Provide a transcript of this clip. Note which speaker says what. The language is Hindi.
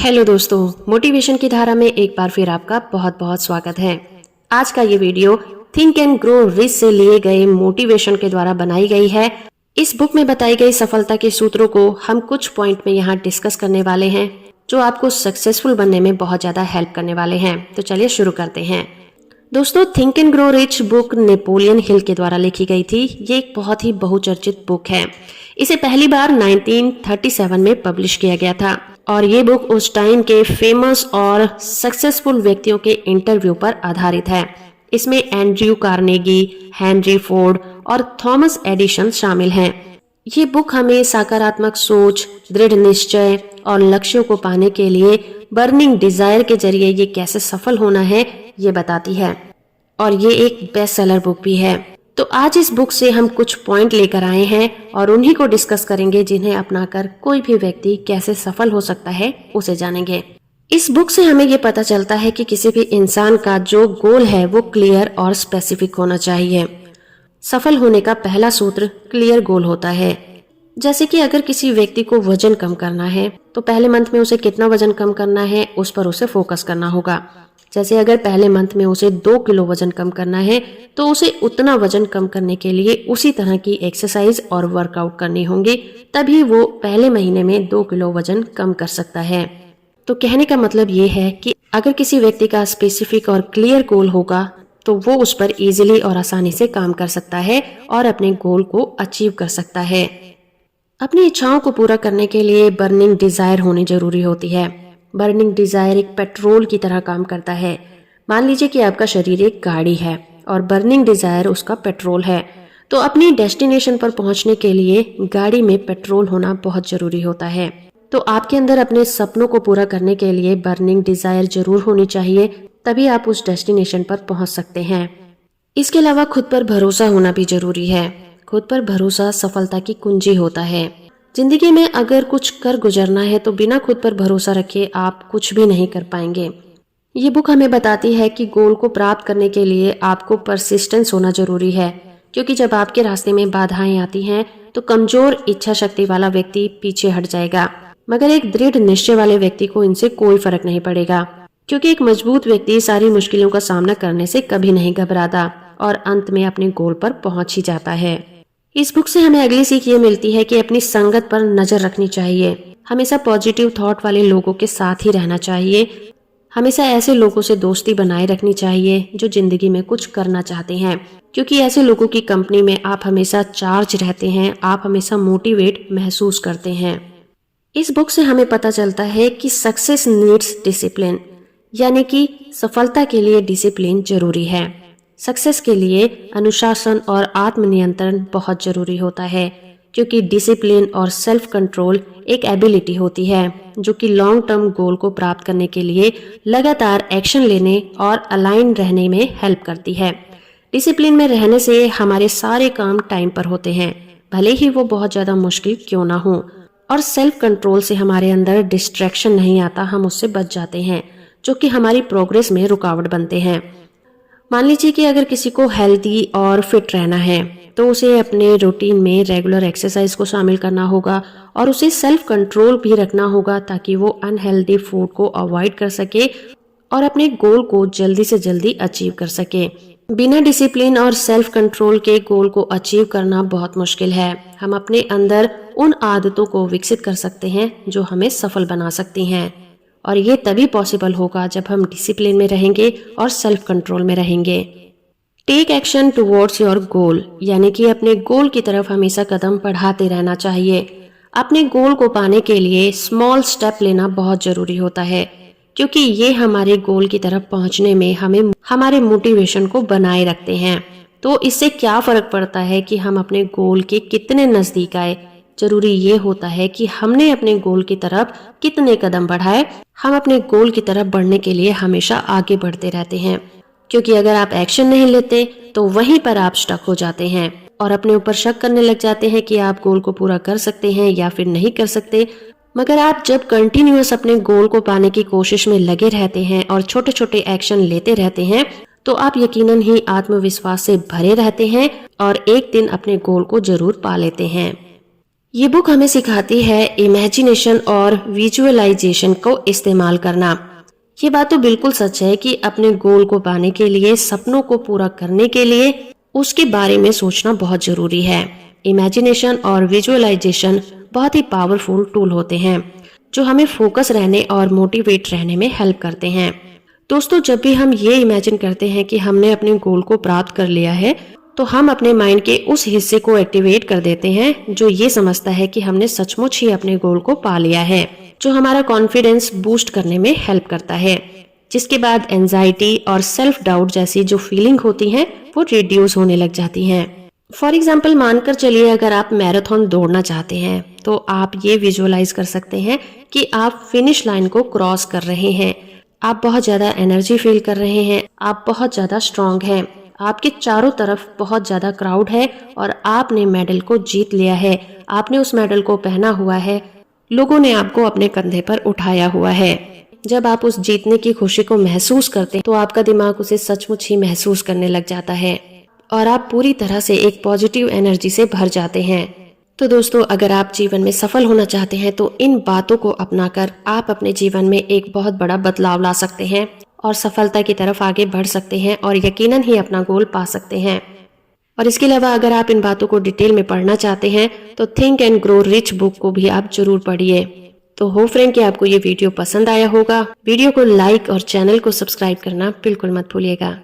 Speaker 1: हेलो दोस्तों, मोटिवेशन की धारा में एक बार फिर आपका बहुत बहुत स्वागत है। आज का ये video think and grow rich से लिए गए मोटिवेशन के द्वारा बनाई गई है। इस बुक में बताई गई सफलता के सूत्रों को हम कुछ पॉइंट में यहाँ डिस्कस करने वाले हैं जो आपको सक्सेसफुल बनने में बहुत ज्यादा हेल्प करने वाले हैं। तो चलिए शुरू करते हैं। दोस्तों, think and grow rich book Napoleon Hill के द्वारा लिखी गई थी। ये एक बहुत ही बहुचर्चित बुक है। इसे पहली बार 1937 में पब्लिश किया गया था और ये बुक उस टाइम के फेमस और सक्सेसफुल व्यक्तियों के इंटरव्यू पर आधारित है। इसमें एंड्रयू कार्नेगी, हेनरी फोर्ड और थॉमस एडिसन शामिल हैं। ये बुक हमें सकारात्मक सोच, दृढ़ निश्चय और लक्ष्यों को पाने के लिए बर्निंग डिजायर के जरिए ये कैसे सफल होना है ये बताती है और ये एक बेस्ट सेलर बुक भी है। तो आज इस बुक से हम कुछ पॉइंट लेकर आए हैं और उन्हीं को डिस्कस करेंगे जिन्हें अपनाकर कोई भी व्यक्ति कैसे सफल हो सकता है उसे जानेंगे। इस बुक से हमें ये पता चलता है कि किसी भी इंसान का जो गोल है वो क्लियर और स्पेसिफिक होना चाहिए। सफल होने का पहला सूत्र क्लियर गोल होता है। जैसे कि अगर किसी व्यक्ति को वजन कम करना है तो पहले मंथ में उसे कितना वजन कम करना है उस पर उसे फोकस करना होगा। जैसे अगर पहले मंथ में उसे 2 किलो वजन कम करना है तो उसे उतना वजन कम करने के लिए उसी तरह की एक्सरसाइज और वर्कआउट करनी होंगी, तभी वो पहले महीने में 2 किलो वजन कम कर सकता है। तो कहने का मतलब ये है कि अगर किसी व्यक्ति का स्पेसिफिक और क्लियर गोल होगा तो वो उस पर इजीली और आसानी से काम कर सकता है और अपने गोल को अचीव कर सकता है। अपनी इच्छाओं को पूरा करने के लिए बर्निंग डिजायर होनी जरूरी होती है। बर्निंग डिजायर एक पेट्रोल की तरह काम करता है। मान लीजिए कि आपका शरीर एक गाड़ी है और बर्निंग डिजायर उसका पेट्रोल है, तो अपनी डेस्टिनेशन पर पहुंचने के लिए गाड़ी में पेट्रोल होना बहुत जरूरी होता है। तो आपके अंदर अपने सपनों को पूरा करने के लिए बर्निंग डिजायर जरूर होनी चाहिए, तभी आप उस डेस्टिनेशन पर पहुंच सकते हैं। इसके अलावा खुद पर भरोसा होना भी जरूरी है। खुद पर भरोसा सफलता की कुंजी होता है। जिंदगी में अगर कुछ कर गुजरना है तो बिना खुद पर भरोसा रखे आप कुछ भी नहीं कर पाएंगे। ये बुक हमें बताती है कि गोल को प्राप्त करने के लिए आपको परसिस्टेंस होना जरूरी है, क्योंकि जब आपके रास्ते में बाधाएं आती हैं तो कमजोर इच्छा शक्ति वाला व्यक्ति पीछे हट जाएगा, मगर एक दृढ़ निश्चय वाले व्यक्ति को इनसे कोई फर्क नहीं पड़ेगा, क्योंकि एक मजबूत व्यक्ति सारी मुश्किलों का सामना करने से कभी नहीं घबराता और अंत में अपने गोल पर पहुंच ही जाता है। इस बुक से हमें अगली सीख ये मिलती है कि अपनी संगत पर नजर रखनी चाहिए। हमेशा पॉजिटिव थॉट वाले लोगों के साथ ही रहना चाहिए। हमेशा ऐसे लोगों से दोस्ती बनाए रखनी चाहिए जो जिंदगी में कुछ करना चाहते हैं, क्योंकि ऐसे लोगों की कंपनी में आप हमेशा चार्ज रहते हैं, आप हमेशा मोटिवेट महसूस करते हैं। इस बुक से हमें पता चलता है कि सक्सेस नीड्स डिसिप्लिन, यानी कि सफलता के लिए डिसिप्लिन जरूरी है। सक्सेस के लिए अनुशासन और आत्मनियंत्रण बहुत जरूरी होता है, क्योंकि डिसिप्लिन और सेल्फ कंट्रोल एक एबिलिटी होती है जो कि लॉन्ग टर्म गोल को प्राप्त करने के लिए लगातार एक्शन लेने और अलाइन रहने में हेल्प करती है। डिसिप्लिन में रहने से हमारे सारे काम टाइम पर होते हैं, भले ही वो बहुत ज्यादा मुश्किल क्यों ना हो, और सेल्फ कंट्रोल से हमारे अंदर डिस्ट्रैक्शन नहीं आता, हम उससे बच जाते हैं जो कि हमारी प्रोग्रेस में रुकावट बनते हैं। मान लीजिए कि अगर किसी को हेल्दी और फिट रहना है तो उसे अपने रूटीन में रेगुलर एक्सरसाइज को शामिल करना होगा और उसे सेल्फ कंट्रोल भी रखना होगा ताकि वो अनहेल्दी फूड को अवॉइड कर सके और अपने गोल को जल्दी से जल्दी अचीव कर सके। बिना डिसिप्लिन और सेल्फ कंट्रोल के गोल को अचीव करना बहुत मुश्किल है। हम अपने अंदर उन आदतों को विकसित कर सकते हैं जो हमें सफल बना सकती हैं, और ये तभी पॉसिबल होगा जब हम डिसिप्लिन में रहेंगे और सेल्फ कंट्रोल में रहेंगे। Take action towards your goal, यानी कि अपने गोल की तरफ हमेशा कदम बढ़ाते रहना चाहिए। अपने गोल को पाने के लिए स्मॉल स्टेप लेना बहुत जरूरी होता है, क्योंकि ये हमारे गोल की तरफ पहुंचने में हमें हमारे मोटिवेशन को बनाए रखते हैं। तो इससे क्या फर्क पड़ता है कि हम अपने गोल के कितने नजदीक आए, जरूरी ये होता है कि हमने अपने गोल की तरफ कितने कदम बढ़ाए। हम अपने गोल की तरफ बढ़ने के लिए हमेशा आगे बढ़ते रहते हैं, क्योंकि अगर आप एक्शन नहीं लेते तो वहीं पर आप स्टक हो जाते हैं और अपने ऊपर शक करने लग जाते हैं कि आप गोल को पूरा कर सकते हैं या फिर नहीं कर सकते। मगर आप जब कंटिन्यूअस अपने गोल को पाने की कोशिश में लगे रहते हैं और छोटे छोटे एक्शन लेते रहते हैं तो आप यकीनन ही आत्मविश्वास से भरे रहते हैं और एक दिन अपने गोल को जरूर पा लेते हैं। ये बुक हमें सिखाती है इमेजिनेशन और विजुअलाइजेशन को इस्तेमाल करना। ये बात तो बिल्कुल सच है कि अपने गोल को पाने के लिए, सपनों को पूरा करने के लिए उसके बारे में सोचना बहुत जरूरी है। इमेजिनेशन और विजुअलाइजेशन बहुत ही पावरफुल टूल होते हैं जो हमें फोकस रहने और मोटिवेट रहने में हेल्प करते हैं। दोस्तों, जब भी हम ये इमेजिन करते हैं कि हमने अपने गोल को प्राप्त कर लिया है, तो हम अपने माइंड के उस हिस्से को एक्टिवेट कर देते हैं जो ये समझता है कि हमने सचमुच ही अपने गोल को पा लिया है, जो हमारा कॉन्फिडेंस बूस्ट करने में हेल्प करता है। जिसके बाद एंजाइटी और सेल्फ डाउट जैसी जो फीलिंग होती हैं वो रिड्यूस होने लग जाती हैं। फॉर एग्जाम्पल, मानकर चलिए अगर आप मैराथन दौड़ना चाहते हैं तो आप ये विजुअलाइज कर सकते हैं कि आप फिनिश लाइन को क्रॉस कर रहे हैं। आप बहुत ज्यादा एनर्जी फील कर रहे हैं, आप बहुत ज्यादा स्ट्रांग हैं, आपके चारों तरफ बहुत ज्यादा क्राउड है और आपने मेडल को जीत लिया है। आपने उस मेडल को पहना हुआ है, लोगों ने आपको अपने कंधे पर उठाया हुआ है। जब आप उस जीतने की खुशी को महसूस करते हैं तो आपका दिमाग उसे सचमुच ही महसूस करने लग जाता है और आप पूरी तरह से एक पॉजिटिव एनर्जी से भर जाते हैं। तो दोस्तों, अगर आप जीवन में सफल होना चाहते हैं तो इन बातों को अपनाकर आप अपने जीवन में एक बहुत बड़ा बदलाव ला सकते हैं और सफलता की तरफ आगे बढ़ सकते हैं और यकीनन ही अपना गोल पा सकते हैं। और इसके अलावा अगर आप इन बातों को डिटेल में पढ़ना चाहते हैं तो think and grow rich book को भी आप जरूर पढ़िए। तो होप फ्रेंड कि आपको ये वीडियो पसंद आया होगा। वीडियो को लाइक और चैनल को सब्सक्राइब करना बिल्कुल मत भूलिएगा।